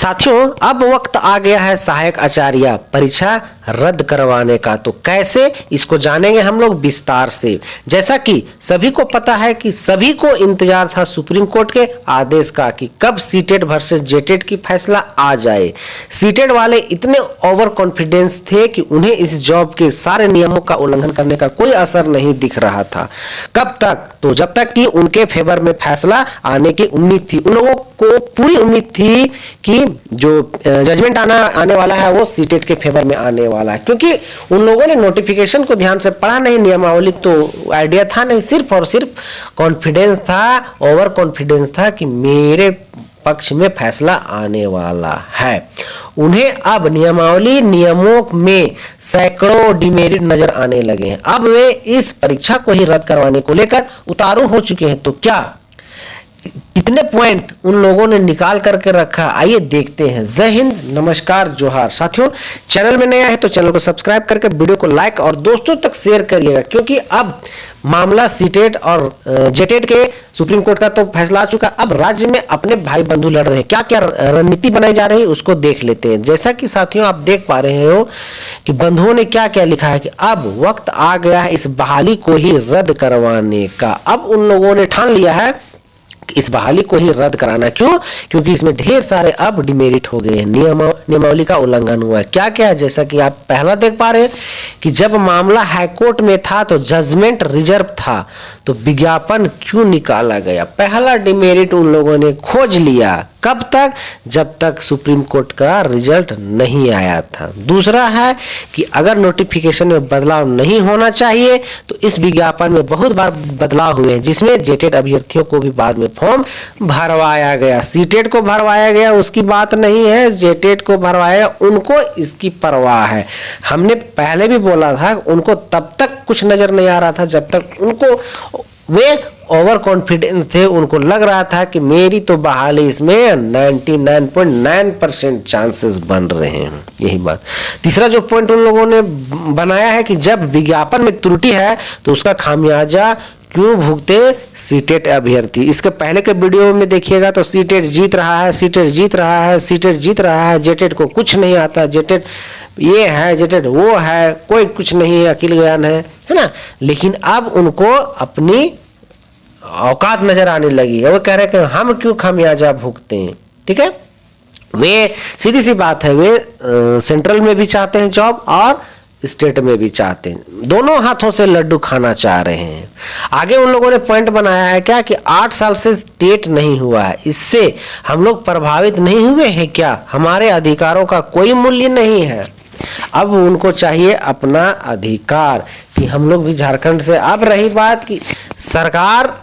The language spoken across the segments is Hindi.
साथियों, अब वक्त आ गया है सहायक आचार्य परीक्षा रद्द करवाने का। तो कैसे, इसको जानेंगे हम लोग विस्तार से। जैसा कि सभी को पता है कि सभी को इंतजार था सुप्रीम कोर्ट के आदेश का कि कब सीटेट वर्सेस जेटेट की फैसला आ जाए। सीटेट वाले इतने ओवर कॉन्फिडेंस थे कि उन्हें इस जॉब के सारे नियमों का उल्लंघन करने का कोई असर नहीं दिख रहा था। कब तक? तो जब तक कि उनके फेवर में फैसला आने की उम्मीद थी। उन लोगों को पूरी उम्मीद थी कि जो जजमेंट आने वाला है वो सीटेट के फेवर में आने वाला है, क्योंकि उन लोगों ने नोटिफिकेशन को ध्यान से पढ़ा नहीं, नियमावली तो आइडिया था नहीं, सिर्फ और सिर्फ कॉन्फिडेंस था, ओवर कॉन्फिडेंस था कि मेरे पक्ष में फैसला आने वाला है। उन्हें अब नियमावली नियमों में सैकड़ों डिमेरिट नजर आने लगे हैं। अब वे इस परीक्षा को ही रद्द करवाने को लेकर उतारू हो चुके हैं। तो क्या कितने पॉइंट उन लोगों ने निकाल करके रखा, आइए देखते हैं। जय हिंद, नमस्कार, जोहार। साथियों, चैनल में नया है तो चैनल को सब्सक्राइब करके वीडियो को लाइक और दोस्तों तक शेयर करिएगा, क्योंकि अब मामला सीटेट और जेटेट के सुप्रीम कोर्ट का तो फैसला आ चुका। अब राज्य में अपने भाई बंधु लड़ रहे हैं, क्या क्या रणनीति बनाई जा रही है उसको देख लेते हैं। जैसा कि साथियों आप देख पा रहे हो कि बंधुओं ने क्या क्या लिखा है कि अब वक्त आ गया है इस बहाली को ही रद्द करवाने का। अब उन लोगों ने ठान लिया है इस बहाली को ही रद्द कराना। क्यों? क्योंकि इसमें ढेर सारे अब डिमेरिट हो गए हैं, नियमावली का उल्लंघन हुआ है। क्या क्या है? जैसा कि आप पहला देख पा रहे हैं कि जब मामला हाईकोर्ट में था तो जजमेंट रिजर्व था, तो विज्ञापन क्यों निकाला गया? पहला डिमेरिट उन लोगों ने खोज लिया। कब तक? जब तक सुप्रीम कोर्ट का रिजल्ट नहीं आया था। दूसरा है कि अगर नोटिफिकेशन में बदलाव नहीं होना चाहिए तो इस विज्ञापन में बहुत बार बदलाव हुए हैं, जिसमें जेटेट अभ्यर्थियों को भी बाद में फॉर्म भरवाया गया। सीटेट को भरवाया गया उसकी बात नहीं है, जेटेट को भरवाया, उनको इसकी परवाह है। हमने पहले भी बोला था उनको तब तक कुछ नजर नहीं आ रहा था जब तक उनको वे ओवर कॉन्फिडेंस थे। उनको लग रहा था कि मेरी तो बहाली इसमें 99.9% चांसेस बन रहे हैं, यही बात। तीसरा जो पॉइंट उन लोगों ने बनाया है कि जब विज्ञापन में त्रुटि है तो उसका खामियाजा क्यों भुगते सीटेट अभ्यर्थी। इसके पहले के वीडियो में देखिएगा तो सीटेट जीत रहा है, सीटेट जीत रहा है, सीटेट जीत रहा है, जेटेट को कुछ नहीं आता, जेटेट ये है, जेटेट वो है, कोई कुछ नहीं है, अकिल ज्ञान है ना। लेकिन अब उनको अपनी औकात नजर आने लगी है। वो कह रहे हैं कि हम क्यों खामियाजा भुगते हैं। ठीक है, वे सीधी सी बात है, वे सेंट्रल में भी चाहते हैं जॉब और स्टेट में भी चाहते हैं, दोनों हाथों से लड्डू खाना चाह रहे हैं। आगे उन लोगों ने पॉइंट बनाया है क्या कि 8 साल से स्टेट नहीं हुआ है, इससे हम लोग प्रभावित नहीं हुए हैं क्या? हमारे अधिकारों का कोई मूल्य नहीं है। अब उनको चाहिए अपना अधिकार कि हम लोग भी झारखंड से। अब रही बात कि सरकार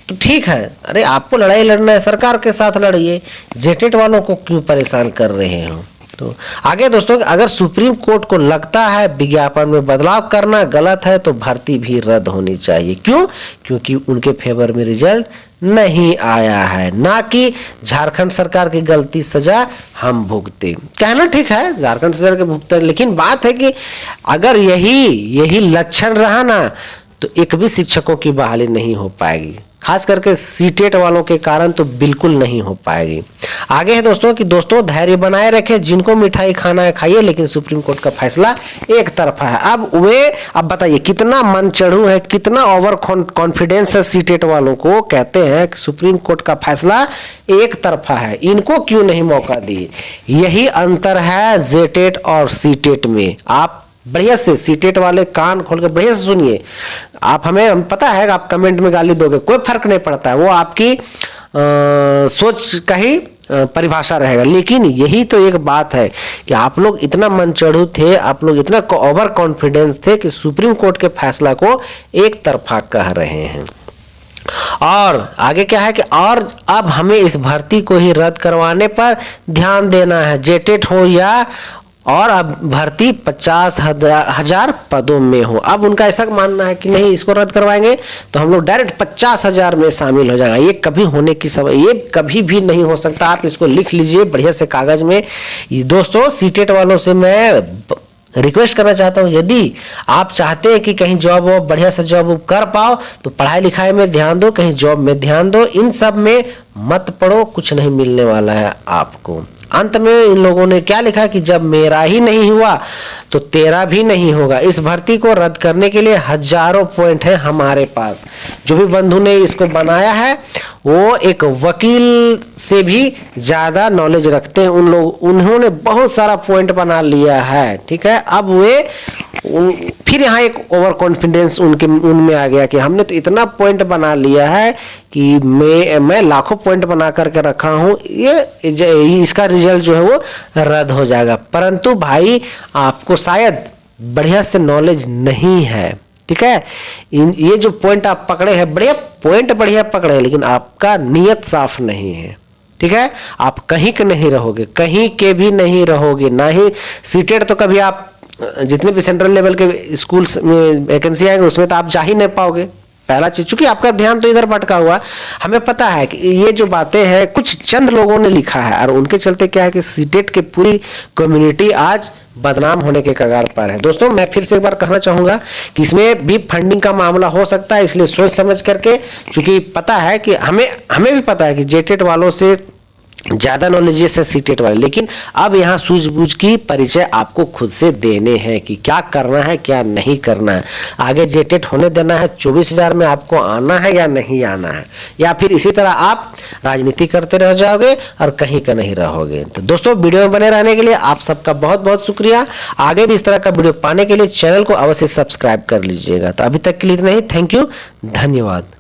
तो ठीक है, अरे आपको लड़ाई लड़ना है सरकार के साथ लड़िए, जेटेट वालों को क्यों परेशान कर रहे हो? तो आगे दोस्तों, अगर सुप्रीम कोर्ट को लगता है विज्ञापन में बदलाव करना गलत है तो भर्ती भी रद्द होनी चाहिए। क्यों? क्योंकि उनके फेवर में रिजल्ट नहीं आया है, ना कि झारखंड सरकार की गलती सजा हम भुगते। कहना ठीक है, झारखंड सरकार के भुगते, लेकिन बात है कि अगर यही लक्षण रहा ना तो एक भी शिक्षकों की बहाली नहीं हो पाएगी, खास करके सीटेट वालों के कारण तो बिल्कुल नहीं हो पाएगी। आगे है दोस्तों कि दोस्तों धैर्य बनाए रखें, जिनको मिठाई खाना है खाइए, लेकिन सुप्रीम कोर्ट का फैसला एक तरफा है। अब बताइए कितना मन चढ़ू है, कितना ओवर कॉन्फिडेंस है सीटेट वालों को। कहते हैं कि सुप्रीम कोर्ट का फैसला एक तरफा है, इनको क्यों नहीं मौका दिए। यही अंतर है जेटेट और सीटेट में। आप बढ़िया से सीटेट वाले कान खोल के बढ़िया से सुनिए। आप हमें पता है कि आप कमेंट में गाली दोगे, कोई फर्क नहीं पड़ता है, वो आपकी सोच का ही परिभाषा रहेगा। लेकिन यही तो एक बात है कि आप लोग इतना मनचढ़ू थे, आप लोग इतना ओवर कॉन्फिडेंस थे कि सुप्रीम कोर्ट के फैसला को एक तरफा कह रहे हैं। और आगे क्या है कि और अब हमें इस भर्ती को ही रद्द करवाने पर ध्यान देना है, जेटेट हो या और अब भर्ती 50,000 पदों में हो। अब उनका ऐसा मानना है कि नहीं, इसको रद्द करवाएंगे तो हम लोग डायरेक्ट 50,000 में शामिल हो जाएंगे। ये कभी होने की समय, ये कभी भी नहीं हो सकता। आप इसको लिख लीजिए बढ़िया से कागज में। दोस्तों सीटेट वालों से मैं रिक्वेस्ट करना चाहता हूँ, यदि आप चाहते हैं कि कहीं जॉब वॉब बढ़िया से जॉब कर पाओ तो पढ़ाई लिखाई में ध्यान दो, कहीं जॉब में ध्यान दो, इन सब में मत पढ़ो, कुछ नहीं मिलने वाला है आपको। अंत में इन लोगों ने क्या लिखा कि जब मेरा ही नहीं हुआ तो तेरा भी नहीं होगा। इस भर्ती को रद्द करने के लिए हजारों पॉइंट है हमारे पास। जो भी बंधु ने इसको बनाया है वो एक वकील से भी ज्यादा नॉलेज रखते हैं। उन्होंने बहुत सारा पॉइंट बना लिया है, ठीक है। अब वे फिर यहाँ एक ओवर कॉन्फिडेंस उनमें आ गया कि हमने तो इतना पॉइंट बना लिया है कि मैं लाखों पॉइंट बना करके रखा हूं, ये इसका रिजल्ट जो है वो रद्द हो जाएगा। परंतु भाई आपको शायद बढ़िया से नॉलेज नहीं है, ठीक है। ये जो पॉइंट आप पकड़े हैं, बढ़िया पॉइंट बढ़िया पकड़े हैं, लेकिन आपका नियत साफ नहीं है, ठीक है। आप कहीं के नहीं रहोगे, कहीं के भी नहीं रहोगे, ना ही सीटेट तो कभी आप जितने भी सेंट्रल लेवल के स्कूल में वैकेंसी आएंगे उसमें तो आप जा ही नहीं पाओगे। पहला चीज, चूंकि आपका ध्यान तो इधर भटका हुआ। हमें पता है कि ये जो बातें हैं कुछ चंद लोगों ने लिखा है और उनके चलते क्या है कि सीटेट की पूरी कम्युनिटी आज बदनाम होने के कगार पर है। दोस्तों मैं फिर से एक बार कहना चाहूंगा कि इसमें भी फंडिंग का मामला हो सकता है, इसलिए सोच समझ करके, चूंकि पता है कि हमें भी पता है कि जेटेट वालों से ज्यादा नॉलेजियस है सीटेट वाले, लेकिन अब यहाँ सूझबूझ की परिचय आपको खुद से देने हैं कि क्या करना है क्या नहीं करना है। आगे जेटेट होने देना है 24,000 में आपको आना है या नहीं आना है, या फिर इसी तरह आप राजनीति करते रह जाओगे और कहीं का नहीं रहोगे। तो दोस्तों वीडियो में बने रहने के लिए आप सबका बहुत बहुत शुक्रिया। आगे भी इस तरह का वीडियो पाने के लिए चैनल को अवश्य सब्सक्राइब कर लीजिएगा। तो अभी तक के लिए इतना ही। थैंक यू, धन्यवाद।